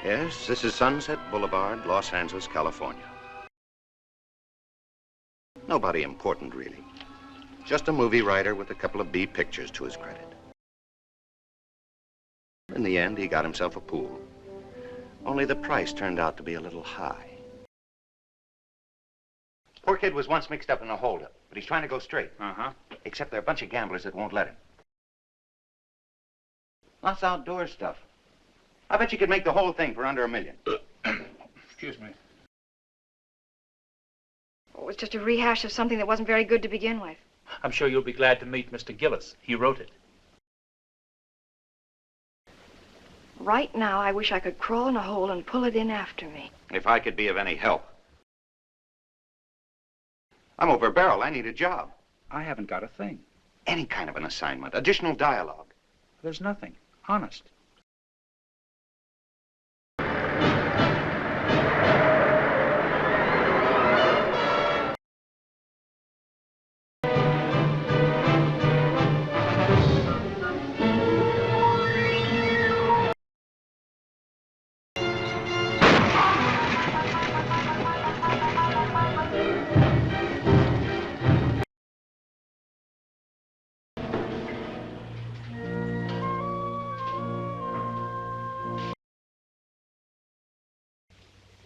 Yes, this is Sunset Boulevard, Los Angeles, California. Nobody important, really. Just a movie writer with a couple of B pictures to his credit. In the end, he got himself a pool. Only the price turned out to be a little high. Poor kid was once mixed up in a holdup, but he's trying to go straight. Uh-huh. Except there are a bunch of gamblers that won't let him. Lots of outdoor stuff. I bet you could make the whole thing for under $1 million. Excuse me. It was just a rehash of something that wasn't very good to begin with. I'm sure you'll be glad to meet Mr. Gillis. He wrote it. Right now, I wish I could crawl in a hole and pull it in after me. If I could be of any help. I'm over barrel. I need a job. I haven't got a thing. Any kind of an assignment. Additional dialogue. There's nothing. Honest.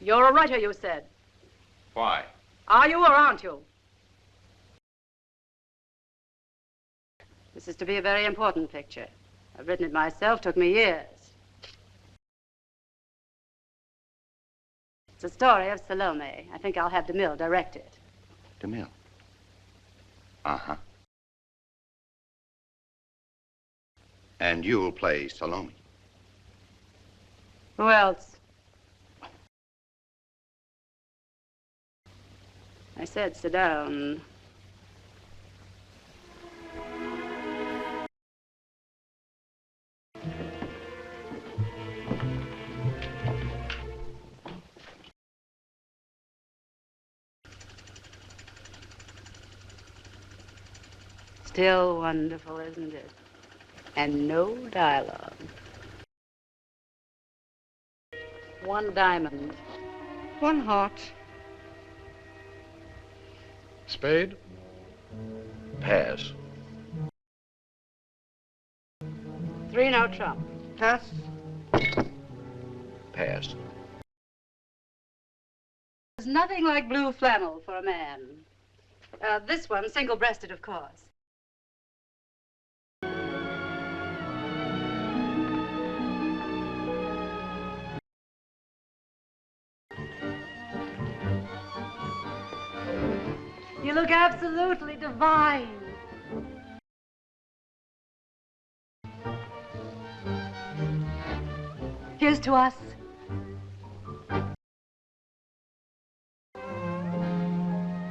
You're a writer, you said. Why? Are you or aren't you? This is to be a very important picture. I've written it myself, took me years. It's a story of Salome. I think I'll have DeMille direct it. DeMille? Uh-huh. And you'll play Salome? Who else? I said, sit down. Still wonderful, isn't it? And no dialogue. One diamond. One heart. Spade? Pass. 3 no trump. Pass. Pass. There's nothing like blue flannel for a man. This one, single-breasted, of course. You look absolutely divine. Here's to us.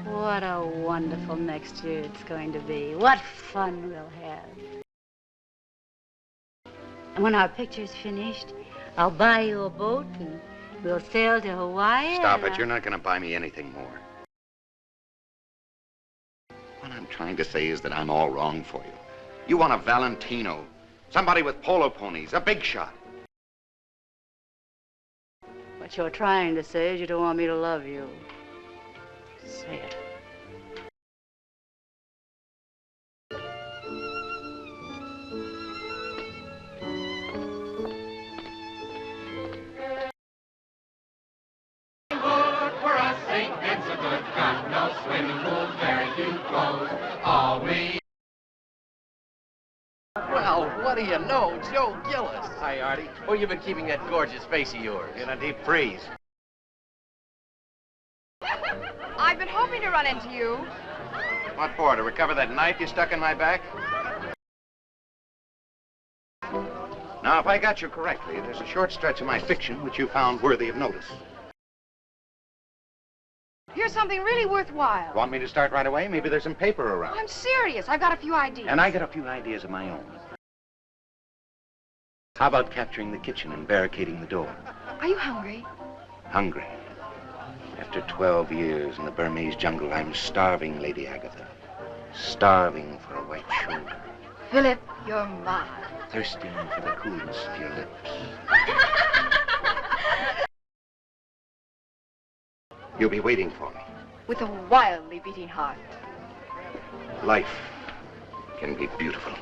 What a wonderful next year it's going to be. What fun we'll have. And when our picture's finished, I'll buy you a boat and we'll sail to Hawaii. Stop it. You're not going to buy me anything more. What I'm trying to say is that I'm all wrong for you. You want a Valentino, somebody with polo ponies, a big shot. What you're trying to say is you don't want me to love you. Say it. Well, what do you know? Joe Gillis. Hi, Artie. Where you been keeping that gorgeous face of yours? In a deep freeze. I've been hoping to run into you. What for? To recover that knife you stuck in my back? Now, if I got you correctly, there's a short stretch of my fiction which you found worthy of notice. Here's something really worthwhile. Want me to start right away? Maybe there's some paper around. I'm serious. I've got a few ideas. And I got a few ideas of my own. How about capturing the kitchen and barricading the door? Are you hungry? Hungry. After 12 years in the Burmese jungle, I'm starving, Lady Agatha. Starving for a white shoulder. Philip, you're mine. Thirsting for the coolness of your lips. You'll be waiting for me. With a wildly beating heart. Life can be beautiful.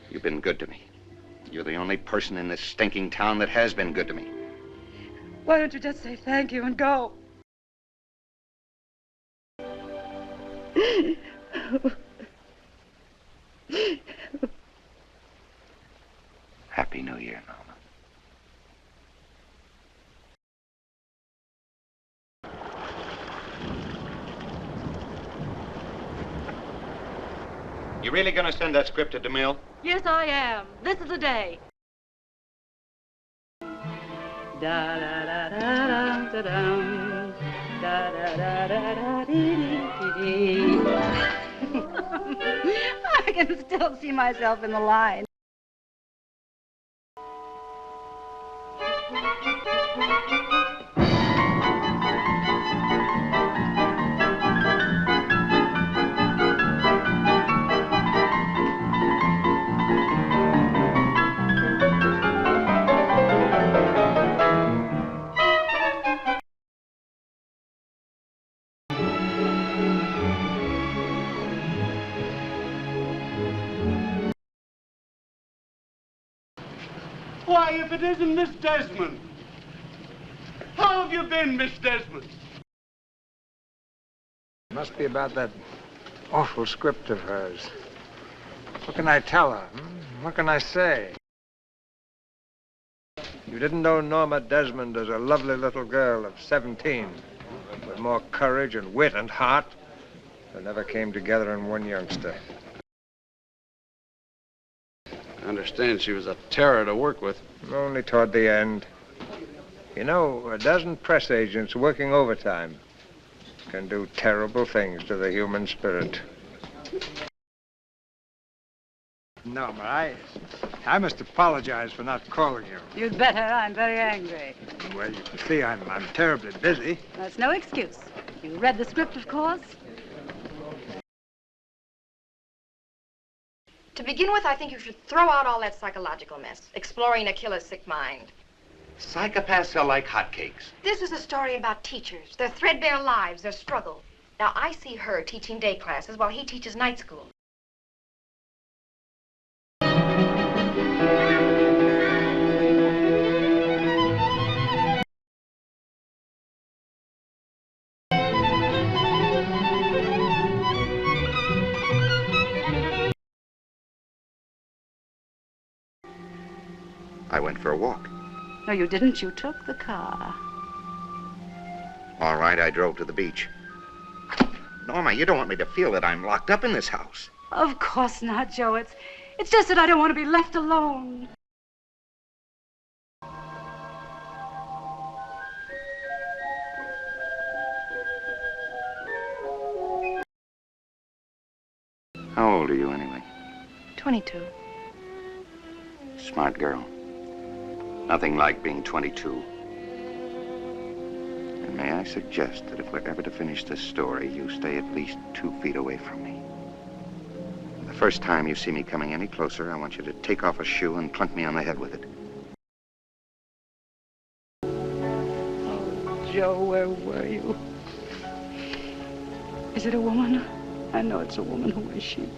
You've been good to me. You're the only person in this stinking town that has been good to me. Why don't you just say thank you and go? Happy New Year, Norma. You really gonna send that script to DeMille? Yes, I am. This is the day. Da da da da da da da da da da dee. I can still see myself in the line. Why, if it isn't Miss Desmond. How have you been, Miss Desmond? Must be about that awful script of hers. What can I tell her? What can I say? You didn't know Norma Desmond as a lovely little girl of 17, with more courage and wit and heart than ever came together in one youngster. I understand she was a terror to work with. Only toward the end. You know, a dozen press agents working overtime can do terrible things to the human spirit. Norma, I must apologize for not calling you. You'd better. I'm very angry. Well, you can see I'm terribly busy. That's no excuse. You read the script, of course? To begin with, I think you should throw out all that psychological mess, exploring a killer's sick mind. Psychopaths are like hotcakes. This is a story about teachers, their threadbare lives, their struggle. Now, I see her teaching day classes while he teaches night school. I went for a walk. No, you didn't. You took the car. All right, I drove to the beach. Norma, you don't want me to feel that I'm locked up in this house. Of course not, Joe. It's just that I don't want to be left alone. How old are you, anyway? 22. Smart girl. Nothing like being 22. And may I suggest that if we're ever to finish this story, you stay at least 2 feet away from me. The first time you see me coming any closer, I want you to take off a shoe and plunk me on the head with it. Oh, Joe, where were you? Is it a woman? I know it's a woman. Who is she?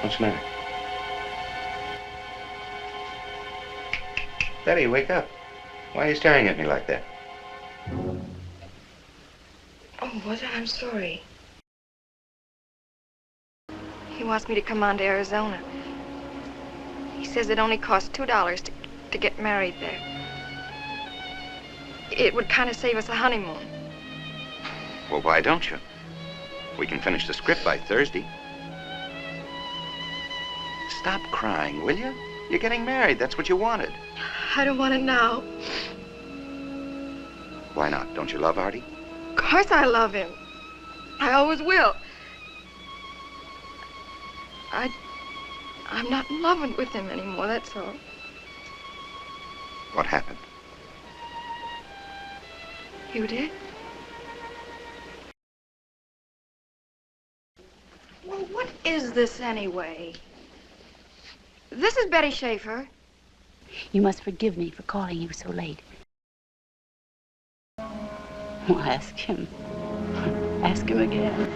What's the matter? Betty, wake up. Why are you staring at me like that? Oh, was it? I'm sorry. He wants me to come on to Arizona. He says it only costs $2 to get married there. It would kind of save us a honeymoon. Well, why don't you? We can finish the script by Thursday. Stop crying, will you? You're getting married. That's what you wanted. I don't want it now. Why not? Don't you love Artie? Of course I love him. I always will. I'm not in love with him anymore, that's all. What happened? You did? Well, what is this anyway? This is Betty Schaefer. You must forgive me for calling you so late. Well, ask him. Ask him again.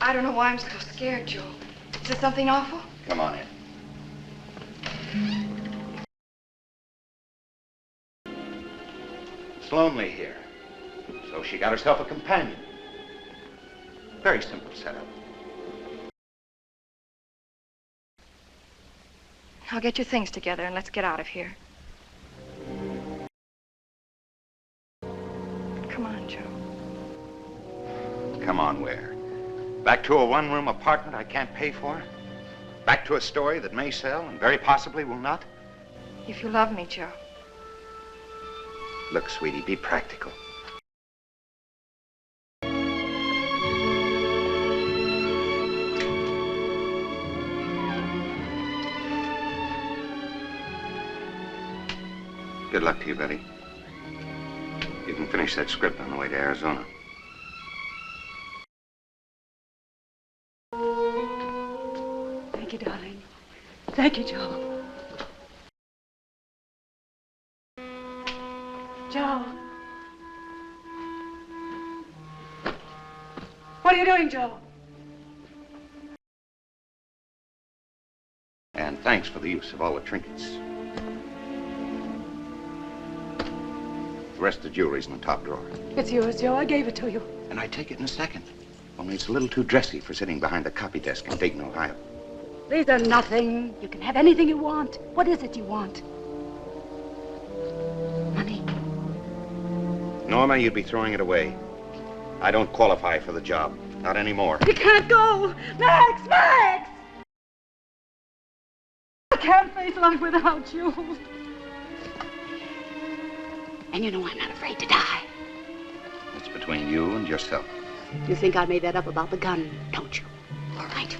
I don't know why I'm so scared, Joe. Is it something awful? Come on in. It's lonely here. So she got herself a companion. Very simple setup. I'll get your things together and let's get out of here. Come on, Joe. Come on, where? Back to a one-room apartment I can't pay for? Back to a story that may sell and very possibly will not? If you love me, Joe. Look, sweetie, be practical. Good luck to you, Betty. You can finish that script on the way to Arizona. Thank you, darling. Thank you, Joe. Joe. What are you doing, Joe? And thanks for the use of all the trinkets. The rest of the jewelry's in the top drawer. It's yours, Joe. I gave it to you. And I'd take it in a second. Only it's a little too dressy for sitting behind the copy desk in Dayton, Ohio. These are nothing. You can have anything you want. What is it you want? Money. Norma, you'd be throwing it away. I don't qualify for the job. Not anymore. You can't go! Max! Max! I can't face life without you. And you know I'm not afraid to die. It's between you and yourself. You think I made that up about the gun, don't you? All right.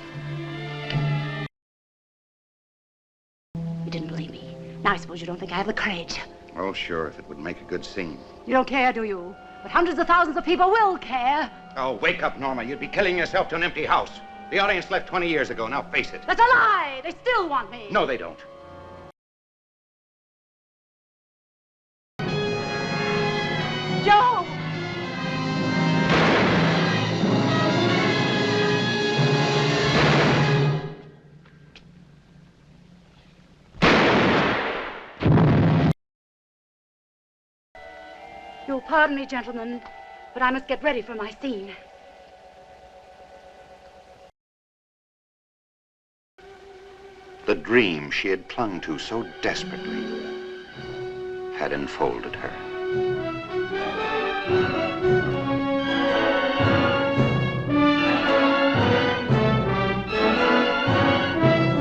You didn't believe me. Now I suppose you don't think I have the courage. Oh, sure, if it would make a good scene. You don't care, do you? But hundreds of thousands of people will care. Oh, wake up, Norma. You'd be killing yourself to an empty house. The audience left 20 years ago. Now face it. That's a lie. They still want me. No, they don't. Joe! You'll pardon me, gentlemen, but I must get ready for my scene. The dream she had clung to so desperately had enfolded her.